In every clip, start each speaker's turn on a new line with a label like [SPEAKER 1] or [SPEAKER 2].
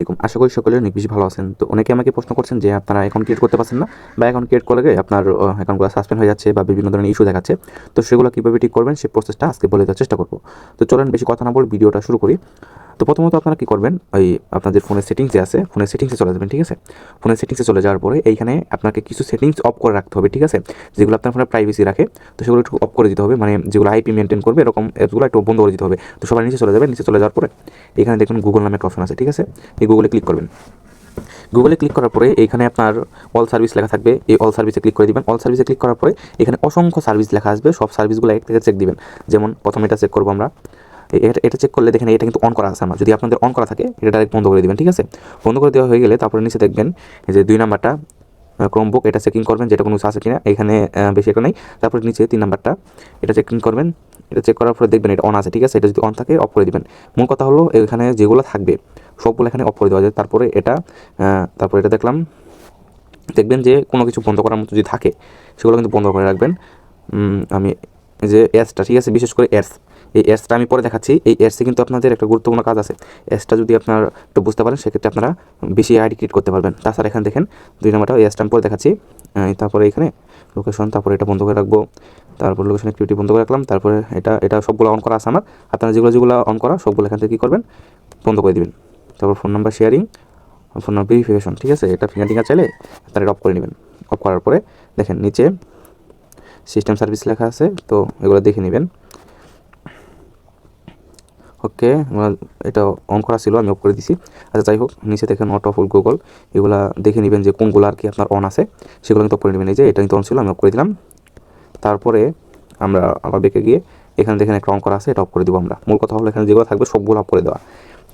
[SPEAKER 1] এরকম আশা করি সকলে অনেক বেশি ভালো আছেন। তো অনেকে আমাকে প্রশ্ন করছেন যে আপনারা অ্যাকাউন্ট ক্রিয়েট করতে পারছেন না, বা অ্যাকাউন্ট ক্রিয়েট করলে আপনার অ্যাকাউন্টগুলো সাসপেন্ড হয়ে যাচ্ছে বা বিভিন্ন ধরনের ইস্যু দেখাচ্ছে। তো সেগুলো কীভাবে ঠিক করবেন সেই প্রসেসটা আজকে বলে দেওয়ার চেষ্টা করব। তো চলেন বেশি কথা না বলে ভিডিওটা শুরু করি। তো প্রথমত আপনারা কী করবেন, ওই আপনাদের ফোনের সেটিংসে আছে, ফোনের সেটিংসে চলে যাবেন, ঠিক আছে। ফোনের সেটিংসে চলে যাওয়ার পরে এইখানে আপনাকে কিছু সেটিংস অফ করে রাখতে হবে, ঠিক আছে, যেগুলো আপনার ফোনে প্রাইভেসি রাখে। তো সেগুলো একটু অফ করে দিতে হবে, মানে যেগুলো আইপি মেনটেন করবে এরকম অ্যাপসগুলো একটু বন্ধ করে দিতে হবে। তো সবার নিচে চলে যাবেন, নিচে চলে যাওয়ার পরে এখানে দেখুন গুগল নামে একটা অপশন আছে, ঠিক আছে। এই গুগলে ক্লিক করবেন। গুগলে ক্লিক করার পরে এইখানে আপনার অল সার্ভিস লেখা থাকবে, এই অল সার্ভিসে ক্লিক করে দিবেন। অল সার্ভিসে ক্লিক করার পরে এখানে অসংখ্য সার্ভিস লেখা আসবে, সব সার্ভিসগুলো এক থেকে চেক দিবেন। যেমন প্রথমে এটা চেক করবো আমরা, এটা চেক করলে দেখেন এটা কিন্তু অন করা আছে আমার। যদি আপনাদের অন করা থাকে এটা ডাইরেক্ট বন্ধ করে দিবেন, ঠিক আছে। বন্ধ করে দেওয়া হয়ে গেলে তারপরে নিচে দেখবেন এই যে 2 নাম্বারটা ক্রোমবুক, এটা চেকিং করবেন যেটা কোনো আছে কিনা, এখানে বেশি একটা নেই। তারপরে নিচে 3 নাম্বারটা এটা চেকিং করবেন, এটা চেক করার পরে দেখবেন এটা অন আছে, ঠিক আছে। এটা যদি অন থাকে অফ করে দিবেন। মূল কথা হলো এখানে যেগুলো থাকবে সবগুলো এখানে অফ করে দেওয়া যায়। তারপরে এটা দেখলাম, দেখবেন যে কোনো কিছু বন্ধ করার মতো যদি থাকে সেগুলো কিন্তু বন্ধ করে রাখবেন। আমি এই যে অ্যাডসটা, ঠিক আছে, বিশেষ করে এই অ্যাডসটা আমি পরে দেখাচ্ছি। এই অ্যাডসে কিন্তু আপনাদের একটা গুরুত্বপূর্ণ কাজ আছে। অ্যাডসটা যদি আপনার একটু বুঝতে পারেন সেক্ষেত্রে আপনারা বেশি আইডি ক্রিয়েট করতে পারবেন। তাছাড়া এখানে দেখেন 2 নাম্বারটা অ্যাডসটা আমি পরে দেখাচ্ছি। তারপরে এখানে লোকেশন, তারপরে এটা বন্ধ করে রাখবো, তারপর লোকেশন অ্যাক্টিভিটি বন্ধ করে রাখলাম। তারপরে এটা সবগুলো অন করা আছে আমার। আপনারা যেগুলো অন করা সবগুলো এখান থেকে কী করবেন, বন্ধ করে দিবেন। তারপর phone number sharing, phone number verification, ঠিক আছে, এটা ফিঙ্গার চাইলে আপনারা এটা অফ করে নেবেন। অফ করার পরে দেখেন নিচে সিস্টেম সার্ভিস লেখা আছে, তো এগুলো দেখে নেবেন। ওকে, এটা অন করা ছিল, আমি অফ করে দিছি। আচ্ছা যাই হোক, নিচে দেখেন অটো ফুল গুগল, এগুলা দেখে নেবেন যে কোনগুলো আর কি আপনার অন আছে, সেগুলো কিন্তু অফ করে নেবেন। এই যে এটা কিন্তু অন ছিল, আমি অফ করে দিলাম। তারপরে আমরা আবার বেঁকে গিয়ে এখানে দেখেন একটা অন করা আছে, এটা অফ করে দেবো আমরা। মূল কথা হলো এখানে যেগুলো থাকবে সবগুলো অফ করে দেওয়া।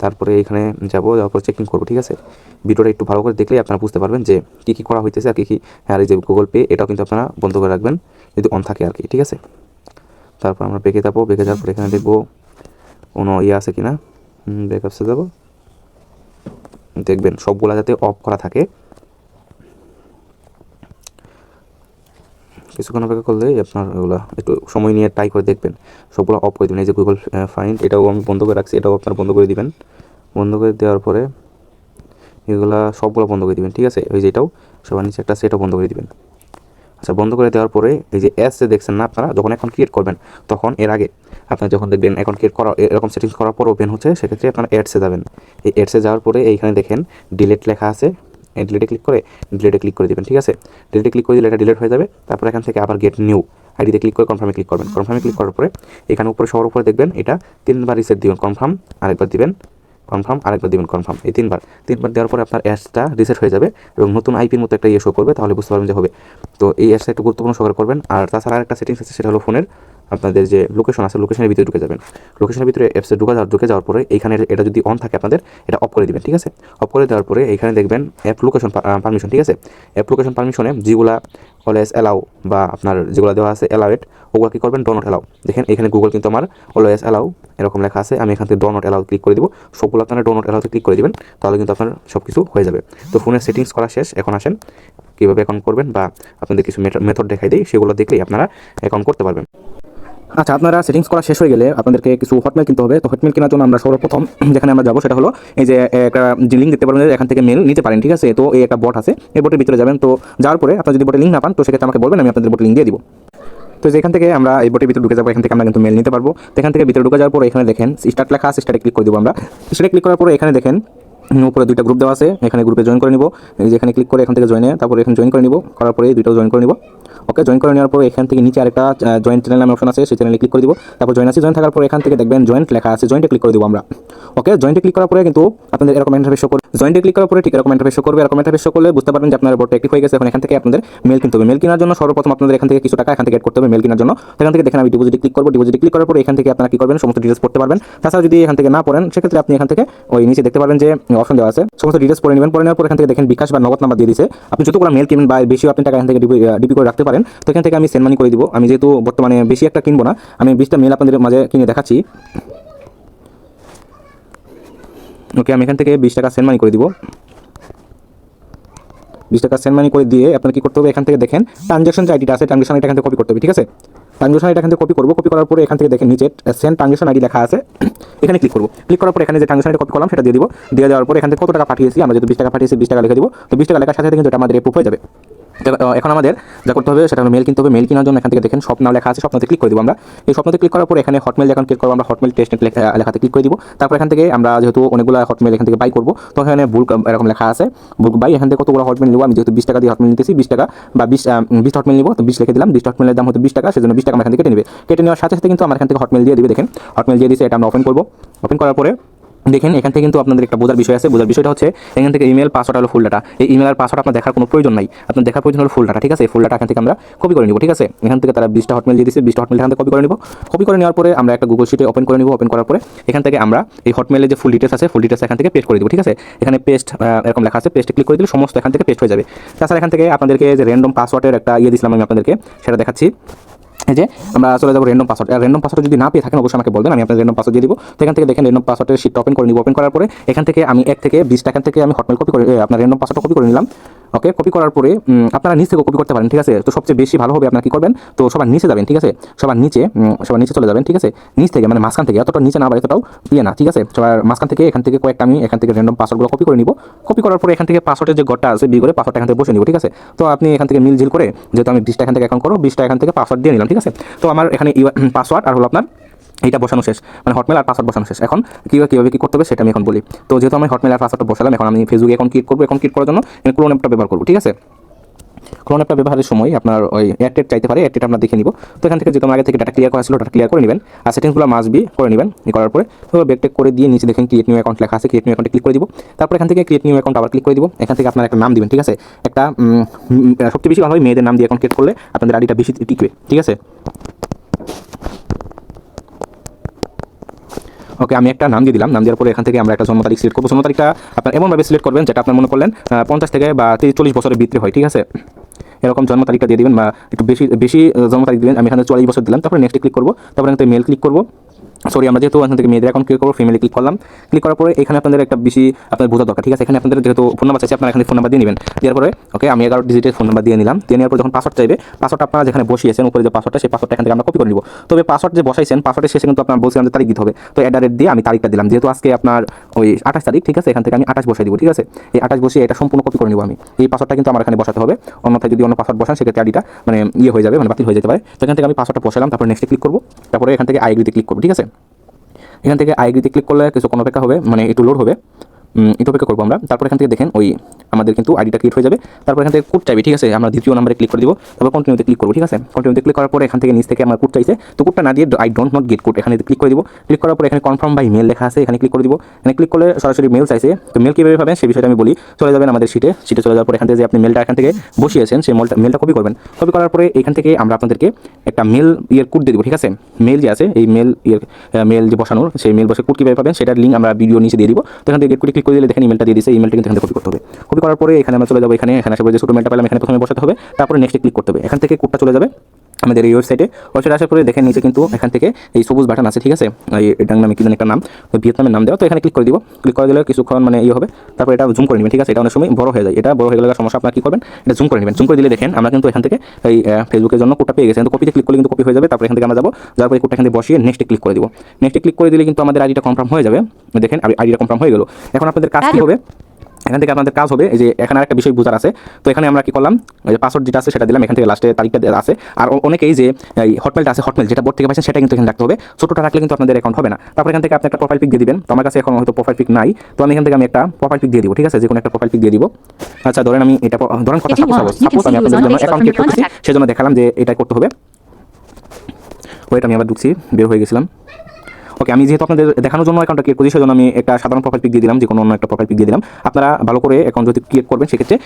[SPEAKER 1] তারপরে এখানে যাওয়ার পর চেকিং করবো, ঠিক আছে। ভিডিওটা একটু ভালো করে দেখলেই আপনারা বুঝতে পারবেন যে কী কী করা হইতেছে আর কী কী। আর এই যে গুগল পে, এটাও কিন্তু আপনারা বন্ধ করে রাখবেন যদি অন থাকে আর কি, ঠিক আছে। তারপর আমরা বেঁকে যাবো, বেঁকে যাওয়ার পর এখানে দেখবো কোনো আছে কিনা, ব্যাকআপসে যাব, দেখবেন সবগুলা যাতে অফ করা থাকে। কিছুক্ষণ অপেক্ষা করলে আপনার ওগুলো একটু সময় নিয়ে ট্রাই করে দেখবেন সবগুলো অফ করে দেবেন। এই যে গুগল ফাইন্ড, এটাও আমি বন্ধ করে রাখছি, এটাও আপনার বন্ধ করে দিবেন। বন্ধ করে দেওয়ার পরে এগুলা সবগুলো বন্ধ করে দিবেন, ঠিক আছে। ওই যে এটাও সবার নিচে একটা, সেটাও বন্ধ করে দিবেন। আচ্ছা, বন্ধ করে দেওয়ার পরে এই যে অ্যাডসে দেখছেন না, আপনারা যখন অ্যাকাউন্ট ক্রিয়েট করবেন তখন এর আগে আপনারা যখন দেখবেন অ্যাকাউন্ট ক্রিয়েট করা এরকম সেটিংস করার পর ওপেন হচ্ছে, সেক্ষেত্রে আপনারা অ্যাডসে যাবেন। এই অ্যাডসে যাওয়ার পরে এইখানে দেখেন ডিলেট লেখা আছে, ডিলেটে ক্লিক করে দেবেন, ঠিক আছে। ডিলেটে ক্লিক করে দিলে এটা ডিলেট হয়ে যাবে। তারপর এখান থেকে আবার গেট নিউ আইডিতে ক্লিক করে কনফার্মে ক্লিক করবেন। কনফার্মে ক্লিক করার পরে এখানে উপরে সবার উপরে দেখবেন এটা 3বার রিসেট দিবেন, কনফার্ম আরেকবার দিবেন, কনফার্ম আরেকবার দিবেন, কনফার্ম, এই 3বার দেওয়ার পরে আপনার অ্যাডসটা রিসেট হয়ে যাবে এবং নতুন আইপির মতো একটা শো করবে, তাহলে বুঝতে পারবেন যে হবে। তো এই অ্যাডসটা একটু গুরুত্বপূর্ণ সহকারে করবেন। আর তাছাড়া আরেকটা সেটিংস আছে, সেটা হলো ফোনের আপনাদের যে লোকেশন আছে, লোকেশনের ভিতরে ঢুকে যাবেন। লোকেশনের ভিতরে অ্যাপসে ঢুকে যাওয়ার পরে এইখানে এটা যদি অন থাকে আপনাদের, এটা অফ করে দিবেন, ঠিক আছে। অফ করে দেওয়ার পরে এইখানে দেখবেন অ্যাপ লোকেশন পারমিশন, ঠিক আছে। অ্যাপ লোকেশন পারমিশনে যেগুলা অলওয়েজ অ্যালাউ বা আপনার যেগুলো দেওয়া আছে অ্যালাউড, ওগুলো কী করবেন, ডো নট অ্যালাউ। দেখেন এখানে গুগল কিন্তু আমার অলওয়েজ অ্যালাউ এরকম লেখা আছে, আমি এখান থেকে ডো নট অ্যালাউ ক্লিক করে দিব। সবগুলো আপনারা ডো নট অ্যালাউতে ক্লিক করে দিবেন, তাহলে কিন্তু আপনার সব কিছু হয়ে যাবে। তো ফোনের সেটিংস করা শেষ, এখন আসেন কীভাবে অ্যাকাউন্ট করবেন বা আপনাদের কিছু মেথড দেখাই দিই, সেগুলো দেখলেই আপনারা অ্যাকাউন্ট করতে পারবেন।
[SPEAKER 2] আচ্ছা, আপনারা সেটিংস করা শেষ হয়ে গেলে আপনাদেরকে কিছু হটমেল কিনতে হবে। তো হটমেল কেনার জন্য আমরা সর্বপ্রথম যেখানে আমরা যাবো সেটা হলো এই যে একটা যে লিঙ্ক দেখতে পারেন, এখান থেকে মেল নিতে পারেন, ঠিক আছে। তো এই একটা বট আছে, এই বটের ভিতরে যাবেন। তো যাওয়ার পরে আপনারা যদি বটে লিঙ্ক না পান, তো সেক্ষেত্রে আমাকে বলবেন, আমি আপনাদের বটে লিঙ্ক দিয়ে দিব। তো যেখান থেকে আমরা এই বটের ভিতরে ঢুকে যাবো, এখান থেকে আমরা কিন্তু মেল নিতে পারবো। এখান থেকে ভিতরে ঢুকে যাওয়ার পরে এখানে দেখেন স্টার্ট লেখা আছে, স্টার্টে ক্লিক করে দিব আমরা। সেটা ক্লিক করার পরে এখানে দেখেন উপরে 2টা গ্রুপ দেওয়া আছে, এখানে গ্রুপে জয়েন করে নিব। এই যে এখানে ক্লিক করে এখান থেকে জয়েনে, তারপরে এখানে জয়েন করে নিব। করার পরে এই 2টাও জয়েন করে নিব। ওকে, জয়েন করে নেওয়ার পরে এখান থেকে নিচে আরেকটা জয়েন্ট চ্যানেল নামে অপশন আছে, সেই চ্যানেলে ক্লিক করে দিব। তারপর জয়েন আছে, জয়েন থাকার পরে এখান থেকে দেখবেন জয়েন্ট লেখা আছে, জয়েন্টে ক্লিক করে দিব আমরা। ওকে, জয়েন্টে ক্লিক করার পরে কিন্তু আপনাদের এরকম ইন্টারফেস শো করবে। জয়েন্টে ক্লিক করার পরে ঠিক এরকম ইন্টারফেস শো করবে। এরকম ইন্টারফেস শো করলে বুঝতে পারবেন যে আপনার বট অ্যাক্টিভ হয়ে গেছে। এখন এখান থেকে আপনাদের মেল কিনতে হবে। মেল কেনার জন্য সর্বপ্রথম আপনাদের এখান থেকে কিছু টাকা এখান থেকে অ্যাড করতে হবে মেল কেনার জন্য। এখান থেকে দেখেন আমি ডিপোজিটে ক্লিক করবো। ডিপোজিটে ক্লিক করার পরে এখান থেকে আপনারা কি করবেন, সমস্ত ডিটেলস পড়তে পারবেন। তাছাড়া যদি এখান থেকে না পড়েন, সেক্ষেত্রে আপনি এখান থেকে ওই নিচে দেখতে পারবেন যে অপশন দেওয়া আছে, সমস্ত ডিটেলস পড়ে নেবেন। পড়ে নেওয়ার পর এখান থেকে দেখেন বিকাশ বা নগদ নাম্বার দিয়ে দিয়েছে। আপনি যতগুলো মেল কিনবেন বা বেশি আপনি টাকা এখান থেকে ডিপি করে রাখতে পারেন। তো এখান থেকে আমি সেন্ড মানি করে দিব। আমি যেহেতু বর্তমানে বেশি একটা কিনবো না, আমি 20টা মেল আপনাদের মাঝে কিনে দেখাচ্ছি। ওকে, আমি এখান থেকে 20 টাকা সেন্ড মানি করে দিব। 20 টাকা সেন্ড মানি করে দিয়ে আপনার কি করতে হবে, এখান থেকে দেখেন ট্রানজাকশন যে আইডিটা আছে, ট্রানজাকশন আইডিটা এখান থেকে কপি করতে হবে, ঠিক আছে। ট্রানজাকশন আইডি এখান থেকে কপি করবো, কপি করার পরে এখান থেকে দেখেন নিচে সেন্ড ট্রানজাকশন আইডি লেখা আছে, এখানে ক্লিক করবো। ক্লিক করার পরে এখানে যে ট্রানজাকশন আইডি কপি করলাম সেটা দিয়ে দিব। দিয়ে দেওয়ার পরে এখান থেকে কত টাকা পাঠিয়েছি, আমরা যেহেতু 20 টাকা পাঠিয়েছি 20 টাকা লিখে দিব। তো 20 টাকা লেখার সাথে সাথে কিন্তু এটা আমাদের অ্যাপ্রুভ হয়ে যাবে। তো এখন আমাদের যা করতে হবে সেটা হলো মেল কিনতে হবে। মেল কেনার জন্য এখান থেকে দেখেন স্বপ্ন লেখা আছে, স্বপ্নতে ক্লিক করে দিব আমরা। এই স্বপ্নতে ক্লিক করার পরে এখানে হটমেল যখন ক্লিক করবো আমরা হটমেল টেস্ট লেখাতে ক্লিক করে দিব। তারপর এখান থেকে আমরা যেহেতু অনেকগুলো হটমেল এখান থেকে বাই করবো, তো এখানে বুক এরকম লেখা আছে বুক বাই। এখান থেকে কতগুলো হটমেল নিব, আমি যেহেতু 20 টাকা দিয়ে হটমেল নিতেছি 20 টাকা বা 20 হটমেল নিব, তো 20 লিখে দিলাম। 20 হটমেলের দাম হতো 20 টাকা, সেজন্য 20 টাকা আমার এখান থেকে কেটে নেবে। কেটে নেওয়ার সাথে সাথে কিন্তু আমার এখান থেকে হটমেল দিয়ে দিবে। দেখেন হটমেল দিয়ে দিয়েছে, এটা আমরা ওপেন করবো। ওপেন করার পরে দেখেন এখান থেকে কিন্তু আপনাদের একটা বোঝার বিষয় আছে। বোঝার বিষয়টা হচ্ছে এখান থেকে ইমেল পাসওয়ার্ড হলো ফুল ডাটা। এই ইমেল আর পাসওয়ার্ড আপনার দেখার কোনো প্রয়োজন নাই, আপনার দেখার প্রয়োজন হলো ফুল ডাটা, ঠিক আছে। ফুল ডাটা এখান থেকে আমরা কপি করে নিব, ঠিক আছে। এখান থেকে তারা 20টা হটমেল দিয়ে দিচ্ছে, 20টা হটমেল এখান থেকে কপি করে নিব। কপি করে নেওয়ার পরে আমরা একটা গুগল শিটে ওপেন করে নিব। ওপেন করার পরে এখান থেকে আমরা এই হটমেলের যে ফুল ডিটেলস আছে ফুল ডিটেলস এখান থেকে পেস্ট করে দিব, ঠিক আছে। এখানে পেস্ট এরকম লেখা আছে, পেস্টে ক্লিক করে দিলে সমস্ত এখান থেকে পেস্ট হয়ে যাবে। তাছাড়া এখান থেকে আপনাদেরকে যে র্যান্ডম পাসওয়ার্ডের একটা দিয়েছিলাম আমি আপনাদেরকে, সেটা দেখাচ্ছি। এই যে আমরা চলে যাবো র্যান্ডম পাসওয়ার্ড। আর র্যান্ডম পাসওয়ার্ড যদি না পেয়ে থাকেন অবশ্যই আমাকে বলবেন, আমি আপনার র্যান্ডম পাসওয়ার্ড দিয়ে দিব। তো এখান থেকে দেখেন র্যান্ডম পাসওয়ার্ডের শিটটা ওপেন করে নিব। ওপেন করার পরে এখান থেকে আমি 1 থেকে 20 টাকা থেকে আমি হটমেল কপি করে আপনার র্যান্ডম পাসওয়ার্ডটা কপি করে নিলাম। ওকে, কপি করার পরে আপনারা নিচ থেকে কপি করতে পারেন, ঠিক আছে। তো সবচেয়ে বেশি ভালো হবে আপনারা কি করবেন, তো সবার নিচে যাবেন, ঠিক আছে। সবার নিচে চলে যাবেন, ঠিক আছে। নিচ থেকে মানে মাঝখান থেকে, এতটা নিচে না বা এতটাও না, ঠিক আছে। সবার মাঝখান থেকে এখান থেকে কয়েকটা আমি এখান থেকে র্যান্ডম পাসওয়ার্ডগুলো কপি করে নিব। কপি করার পরে এখান থেকে পাসওয়ার্ডের যে ঘরটা আছে বি করে পাসওয়ার্ডটা এখান থেকে বসে নিব, ঠিক আছে। তো আপনি এখান থেকে মিলঝিল করে যেহেতু আমি 20 টাকা এখান থেকে অ্যাকাউন্ট করবো 20 টাকা এখান থেকে পাসওয়ার্ড দিয়ে নিলাম, ঠিক আছে। তো আমার এখানে পাসওয়ার্ড আর হলো আপনার এইটা বসানো শেষ, মানে হটমেল আর পাসওয়ার্ড বসানো শেষ। এখন কীভাবে কী করতে হবে সেটা আমি এখন বলি। তো যেহেতু আমি হটমেল আর পাসওয়ার্ডটা বসালাম, এখন আমি ফেসবুকে অ্যাকাউন্ট ক্রিয়েট করবো। অ্যাকাউন্ট ক্রিয়েট করার জন্য ক্লোন অ্যাপটা ব্যবহার করবো, ঠিক আছে। ক্লোন অ্যাপটা ব্যবহারের সময় আপনার ওই এয়ারটেল চাইতে পারে, এয়ারটেল আমরা দেখে নিব। তো এখান থেকে যেহেতু আমার আগে থেকে ডাটা ক্লিয়ার করা ছিল ডাটা ক্লিয়ার করে নেবেন। আর সেটিংসগুলো মাস্ট বি করে নেবেন। করার পরে তো ব্যাকটেক করে দিয়ে নিচে দেখেন ক্রিয়েট নিউ অ্যাকাউন্ট লেখা আছে, ক্রিয়েট নিউ অ্যাকাউন্টে ক্লিক করে দিব। তারপর এখান থেকে ক্রিয়েট নিউ অ্যাকাউন্ট আবার ক্লিক করে দিব। এখান থেকে আপনার একটা নাম দিবেন, ঠিক আছে। একটা সবচেয়ে বেশি ভালো হয় মেয়েদের নাম দিয়ে অ্যাকাউন্ট ক্রিয়েট করলে আপনাদের আইডিটা বেশি টিকবে, ঠিক আছে। ওকে, আমি একটা নাম দিয়ে দিলাম। নাম দেওয়ার পরে এখান থেকে আমরা একটা জন্ম তারিখ সিলেক্ট করবো। জন্ম তারিখটা আপনার এমনভাবে সিলেক্ট করবেন যেটা আপনার মনে করলেন 50 থেকে বা 30-40 বছরের ভিতরে হয়, ঠিক আছে। এরকম জন্ম তারিখটা দিয়ে দিবেন বা একটু বেশি জন্ম তারিখ দিবেন। আমি এখানে 44 বছর দিলাম। তারপরে নেক্সট ক্লিক করবো। তারপরে এখান থেকে মেল ক্লিক করবো। আমরা যেহেতু এখান থেকে মেয়েদের অ্যাকাউন্ট ক্লিক করবো, ফ্যামিলি ক্লিক করলাম। ক্লিক করার পরে এখানে আপনাদের একটা বেশি আপনার বোঝা দরকার, ঠিক আছে। এখানে আপনাদের যেহেতু ফোন নাম্বার চাইছে আপনারা এখানে ফোন নাম্বার দিয়ে নেবেন। দেওয়ার পরে ওকে আমি 11 ডিজিটের ফোন নাম্বার দিয়ে নিলাম। দিয়ে নেওয়ার পর যখন পাসওয়ার্ড চাইবে, পাসওয়ার্ড আপনারা যেখানে বসিয়েছেন উপরে যে পাসওয়ার্ডটা সেই পাসওয়ার্ডটা এখান থেকে আমরা কপি করে নিব। তবে পাসওয়ার্ড যে বসাইছেন পাসওয়ার্ডের শেষে কিন্তু আপনার বলছিলাম যে তারিখ দিতে হবে। তো অ্যাডারেট দিয়ে আমি তারিখটা দিলাম, যেহেতু আজকে আপনার ওই 28 তারিখ, ঠিক আছে। এখান থেকে আমি 28 বসাই দিব, ঠিক আছে। এই 28 বসিয়ে এটা সম্পূর্ণ কপি করে নিব আমি। এই পাসওয়ার্ডটা কিন্তু আমার এখানে বসাতে হবে, অন্যথায় যদি অন্য পাসওয়ার্ড বসান সেক্ষেত্রে আইডিটা মানে হয়ে যাবে, মানে বাতিল হয়ে যেতে পারে। তো এখান থেকে আমি পাসওয়ার্ডটা বসালাম। তারপরে নেক্সটে ক্লিক করবো। তারপরে এখান থেকে আই এগ্রিতে ক্লিক করবো, ঠিক আছে। এখান থেকে আই এগ্রিতে ক্লিক করলে কিছুক্ষণ অপেক্ষা হবে, মানে একটু লোড হবে, একটু অপেক্ষা করবো আমরা। তারপর এখান থেকে দেখেন ওই আমাদের কিন্তু আইডিটা ক্রিয়েট হয়ে যাবে। তারপর এখান থেকে কোড চাইবে, ঠিক আছে। আমরা দ্বিতীয় নাম্বারে ক্লিক করে দিব। তারপর কন্টিনিউতে ক্লিক করবো, ঠিক আছে। কন্টিনিউতে ক্লিক করার পরে এখান থেকে নিচ থেকে আমার কোড চাইছে, তো কোডটা না দিয়ে I don't not get code এখানে ক্লিক করে দিব। ক্লিক করার পরে এখানে কনফার্ম বাই মেল লেখা আছে, এখানে ক্লিক করে দিব। এখানে ক্লিক করলে সরাসরি মেল চাইছে। তো মেল কীভাবে পাবেন সেই বিষয়টা আমি বলি। চলে যাবেন আমাদের শিটে চলে যাওয়ার পরে এখান থেকে যে আপনি মেলটা এখান থেকে বসিয়েছেন সেই মেলটা কপি করবেন। কপি করার পরে এখান থেকে আমরা আপনাদেরকে একটা মেল কোড দিয়ে দিব, ঠিক আছে। মেল যে আছে এই মেল যে বসানোর সেই মেল বসে কোড কীভাবে পাবেন সেটার লিঙ্ক আমরা ভিডিও নিচে দিয়ে দিব। তো এখান থেকে গেট কোডে ক্লিক করে দিলে দেখেন ইমেলটা দিয়ে দিয়েছে। ইমেলটা কিন্তু এখানে কপি করতে হবে। কপি করার পরে এখানে আমরা চলে যাবো, এখানে আসার পরে যে ছোটো মেলটা পেলাম এখানে প্রথমে বসাতে হবে। তারপরে নেক্সটে ক্লিক করতে হবে। এখান থেকে কোডটা চলে যাবে আমাদের এই ওয়েবসাইটে আসার পরে দেখেন নিচে কিন্তু এখান থেকে এই সবুজ বাটন আছে, ঠিক আছে। এটার নামে কি জানি একটা নাম, ভিয়েতনামের নাম দেওয়া। তো এখানে ক্লিক করে দিব। ক্লিক করে দিলে কিছুক্ষণ মানে হবে। তারপর এটা জুম করে নেবেন, ঠিক আছে। এটা অনেক সময় বড় হয়ে যায়, এটা বড় হয়ে গেলে সমস্যা। আপনার কি করবেন, এটা জুম করে নেবেন। জুম করে দিলে দেখেন আমরা কিন্তু এখান থেকে এই ফেসবুকের জন্য কোডটা পেয়ে গেছি। তো কপিতে ক্লিক করলে কিন্তু কপি হয়ে যাবে। তারপর এখান থেকে আমরা যাবো, যাওয়ার পরে কোডটা এখানে বসিয়ে নেক্সটে ক্লিক করে দিব। নেক্সটে ক্লিক করে দিলে কিন্তু আমাদের আইডিটা কনফার্ম হয়ে যাবে। দেখেন আইডিটা কনফার্ম হয়ে গেল। এখন আপনাদের কাজ কী হবে, এখান থেকে আপনাদের কাজ হবে এই যে এখানে আরেকটা বিষয় বোঝার আছে। তো এখানে আমরা কি করলাম, এই যে পাসওয়ার্ড যেটা আছে সেটা দিলাম, এখান থেকে লাস্টে তারিখটা আছে। আর অনেকেই যে এই হটমেলটা আছে, হটমেল যেটা বোর্ড থেকে পাচ্ছেন সেটা কিন্তু এখানে রাখতে হবে। ছোটটা রাখলে কিন্তু আপনাদের অ্যাকাউন্ট হবে না। তারপর এখান থেকে আপনি একটা প্রোফাইল পিক দিয়ে দিবেন। তো আমার কাছে এখন হয়তো প্রোফাইল পিক নাই, তো আমি এখান থেকে একটা প্রোফাইল পিক দিয়ে দিব, ঠিক আছে। যে কোনো একটা প্রোফাইল পিক দিয়ে দিব। আচ্ছা ধরেন আমি এটা ধরেন কথা সাপোজ আমি আপনাদের জন্য অ্যাকাউন্ট ক্রিয়েট করতেছি, সেজন্য দেখালাম যে এটা করতে হবে। ওয়েট আমি আবার ঢুকছি, বের হয়ে গেছিলাম। ওকে, আমি যেহেতু আপনাদের দেখানোর জন্য অ্যাকাউন্টটা ক্রিয়েট করছি সেজন্য আমি একটা সাধারণ প্রোফাইল পিক দিয়ে দিলাম, যে কোনো অন্য একটা প্রোফাইল পিক দিয়ে দিলাম। আপনারা ভালো করে অ্যাকাউন্ট যদি ক্রিয়েট করবেন সেক্ষেত্রে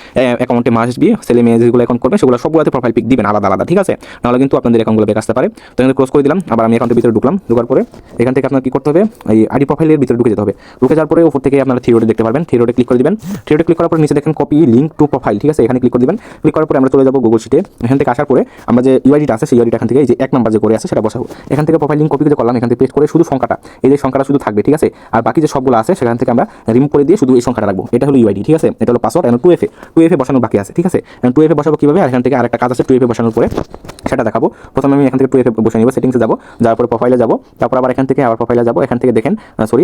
[SPEAKER 2] অ্যাকাউন্টে মাস্ট বি ছেলে মেয়ে যেগুলো অ্যাকাউন্ট করবেন সেগুলো সবগুলোতে প্রোফাইল পিক দিবেন আলাদা আলাদা, ঠিক আছে। নাহলে কিন্তু আপনাদের অ্যাকাউন্টগুলো বেক আসতে পারে। তো এখানে ক্লোজ করে দিলাম। আবার আমি অ্যাকাউন্টের ভিতরে ঢুকলাম। ঢোকার পরে এখান থেকে আপনার কী করতে হবে, এই আইডি প্রোফাইলের ভিতরে ঢুকে যেতে হবে। ঢুকে যাওয়ার পরে উপর থেকে আপনারা থিওরি দেখতে পারবেন। থিওরি ক্লিক করে দিবেন। থিওরি ক্লিক করার পরে নিচে দেখেন কপি লিঙ্ক টু প্রোফাইল, ঠিক আছে। এখানে ক্লিক করে দিবেন। ক্লিক করার পরে আমরা চলে যাবো গুগল শিটে। এখান থেকে আসার পরে আমরা যে ইউআইডিটা আছে সেই ইউআইডিটা এখান থেকে এই যে 1 নাম্বার যে করে আছে সেটা বসাবো। এখান থেকে প্রোফাইল লিঙ্ক কপি করে করলাম, এখান থেকে পেস্ট করে শুধু সংখ্যাটা, এই যে সংখ্যাটা শুধু থাকবে, ঠিক আছে। আর বাকি যে সবগুলো আছে সেখান থেকে আমরা রিমুভ করে দিয়ে শুধু এই সংখ্যাটা রাখবো। এটা হলো ইউআইডি, ঠিক আছে। এটা হলো পাসওয়ার্ড। এখন 2FA বসানো বাকি আছে, ঠিক আছে। 2FA বসাবো কিভাবে, আর এখান থেকে আরেকটা কাজ আছে 2FA বসানোর পরে, সেটা দেখাবো। প্রথমে আমি এখান থেকে 2FA বসে নিব, সেটিংসে যাবো, যাওয়ার পরে প্রোফাইলে যাবো, তারপর আবার এখান থেকে আবার প্রোফাইলে যাবো, এখান থেকে দেখেন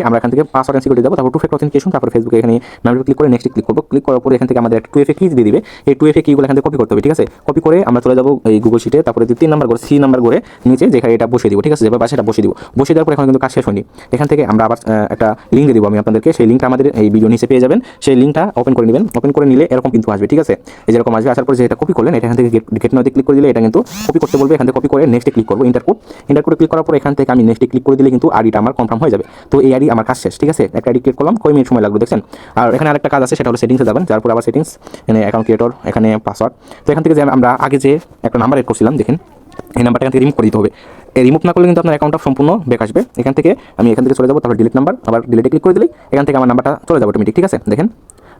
[SPEAKER 2] আমরা এখান থেকে পাসওয়ার্ড এন্ড সিকিউরিটি যাবো, তারপর 2 ফ্যাক্টর অথেন্টিকেশন, তারপর ফেসবুকে এখানে নাম্বার ক্লিক করে নেক্সট ক্লিক করবো। ক্লিক করার পরে এখান থেকে আমাদের একটা 2FA কি দিয়ে দিবে। এই 2FA কিগুলো এখান থেকে কপি করতে হবে, ঠিক আছে। কপি করে আমরা চলে যাবো এই গুগল শিটে, তারপরে 3 নাম্বার করে C নাম্বার করে নিচে যেখানে এটা বসিয়ে দিব, ঠিক আছে। যেভাবে সেটা বসিয়ে দিব, বসিয়ে দেওয়ার পর এখন কিন্তু কাজ শেষ হয়নি। এখান থেকে আমরা আবার একটা লিঙ্ক দিয়ে দিব আমি আপনাদেরকে, সেই লিঙ্কটা আমাদের এই ভিডিও নিচে পেয়ে যাবেন। সেই লিঙ্কটা ওপেন করে নেবেন, ওপেন করে নিলে এরকম কিন্তু আসবে, ঠিক আছে। এই যেরকম আসবে, আসার পর যে এটা কপি করলেন, এটা এখান থেকে গেট নাওতে ক্লিক করে দিলে এটা কিন্তু কপি করতে বলবে। এখান থেকে কপি করে নেক্সটে ক্লিক করবো, ইন্টার কোডে ক্লিক করার পর এখান থেকে আমি নেক্সটে ক্লিক করে দিলে কিন্তু আইডিটা আমার কনফার্ম হয়ে যাবে। তো এই আইডি আমার কাজ শেষ, ঠিক আছে। একটা আইডি ক্রিয়েট করলাম, কয় মিনিট সময় লাগবে দেখছেন। আর এখানে আরেকটা কাজ আছে, সেটা হলো সেটিংসে যাবেন, যার পর আবার সেটিংস, এখানে অ্যাকাউন্ট ক্রিয়েটর, এখানে পাসওয়ার্ড। তো এখান থেকে যে আমরা আগে যে একটা নাম্বার এড করছিলাম, দেখেন এই নাম্বারটা এখান থেকে রিমুভ করে দিতে হবে। এই রিমুভ না করলে কিন্তু আপনার অ্যাকাউন্টটা সম্পূর্ণ ব্যাক আসবে। এখান থেকে চলে যাবো, তারপর ডিলিট নাম্বার, আবার ডিলিটে ক্লিক করে দিলেই এখান থেকে আমার নাম্বারটা চলে যাবে অটোমেটিক, ঠিক আছে। দেখেন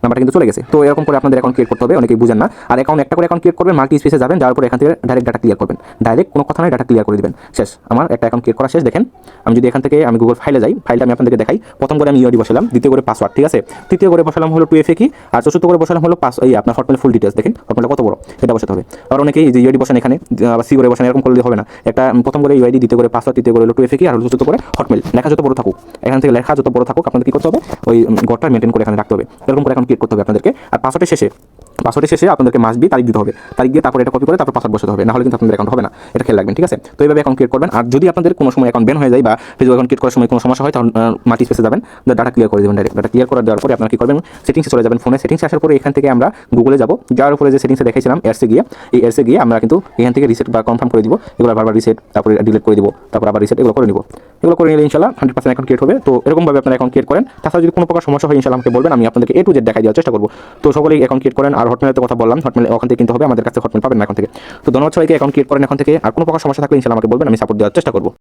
[SPEAKER 2] নাম্বারটা কিন্তু চলে গেছে। তো এরকম করে আপনাদের অ্যাকাউন্ট ক্রিয়েট করতে হবে, অনেকেই বুঝেন না। আর একটা করে অ্যাকাউন্ট ক্রিয়েট করবেন, মাল্টি স্পেসে যাবেন, যাওয়ার পর এখান থেকে ডাইরেক্ট ডাটা ক্লিয়ার করবেন। ডাইরেক্ট কোনো কথা নয়, ডাটা ক্লিয়ার করে দিবেন, শেষ। আমার একটা অ্যাকাউন্ট ক্রিয়েট করা শেষ। দেখেন আমি যদি এখান থেকে আমি গুগল ফাইলে যাই, ফাইলটা আমি আপনাদেরকে দেখাই। প্রথম করে আমি ইউআইডি বসালাম, দ্বিতীয় করে পাসওয়ার্ড, ঠিক আছে। তৃতীয় করে বসালাম হলো 2FA কি, আর চতুর্থ করে বসালাম হলো আপনার হটমেল ফুল ডিটেলস। দেখেন হটমেলটা কত বড়, এটা বসাতে হবে। আর অনেকেই যে ইউআইডি বসান এখানে, আবার C করে বসান, এরকম করলে হবে না। একটা প্রথম করে ইউআইডি, দ্বিতীয় করে পাসওয়ার্ড, তৃতীয় করে হলো 2FA কি, আর চতুর্থ করে হটমেল। লেখা যত বড় থাকুক, এখান থেকে লেখা যত বড় থাকুক, আপনাদের কি করতে হবে, ওই গড়টা মেনটেন করে এখানে রাখতে হবে। এরকম করে এখন ক্রিয়েট করতে হবে আপনাদেরকে। আর পাসওয়ার্ডের শেষে আপনাদেরকে মাস্ট বি তারিখ দিতে হবে, তারিখ দিয়ে তারপর এটা কপি করে তারপর পাসওয়ার্ড বসাতে হবে, না হলে কিন্তু আপনাদের অ্যাকাউন্ট হবে না। এটা খেয়াল রাখবেন, ঠিক আছে। তো এইভাবে অ্যাকাউন্ট ক্রিয়েট করবেন। আর যদি আপনাদের কোনো সময় অ্যাকাউন্ট ব্যান হয়ে যায় বা ফেসবুক অ্যাকাউন্ট ক্রিয়েট করার সময় কোনো সমস্যা হয়, তখন মাল্টি স্পেসে যাবেন, ডাটা ক্লিয়ার করে দেবেন। ডাইরেক্ট ডাটা ক্লিয়ার করে দেওয়ার পরে আপনারা কি করবেন, সেটিংসে চলে যাবেন। ফোনে সেটিংসে আসার পরে এখান থেকে আমরা গুগলে যাবো, যাওয়ার উপরে যে সেটিংসে দেখাইছিলাম এয়ারসে গিয়ে আমরা কিন্তু এখান থেকে রিসেট বা কনফার্ম করে দিব। এগুলো বারবার রিসেট, তারপরে ডিলিট করে দিব, তারপর আবার রিসেট, এগুলো করে নিব। এগুলো করে নিলে ইনশাআল্লাহ 100% অ্যাকাউন্ট ক্রিয়েট হবে। তো এরকমভাবে আপনারা অ্যাকাউন্ট ক্রিয়েট করেন। তাছাড়া যদি কোনো প্রকার সমস্যা হয় ইনশাআল্লাহ আমাকে বলবেন, আমি আপনাদেরকে A to Z দেখাই দেওয়ার চেষ্টা করব। তো সকলেই অ্যাকাউন্ট ক্রিয়েট করেন। আর হটমেলের কথা বললাম, হটমেল ওখান থেকে কিনতে হবে, আমাদের কাছে হটমেল পাবেন না এখন থেকে। তো ধন্যবাদ সবাইকে, অ্যাকাউন্ট ক্রিয়েট করেন এখন থেকে। আর কোনো প্রকার সমস্যা থাকলে ইনশাআল্লাহ আমাকে বলবেন, আমি সাপোর্ট দেওয়ার চেষ্টা করব।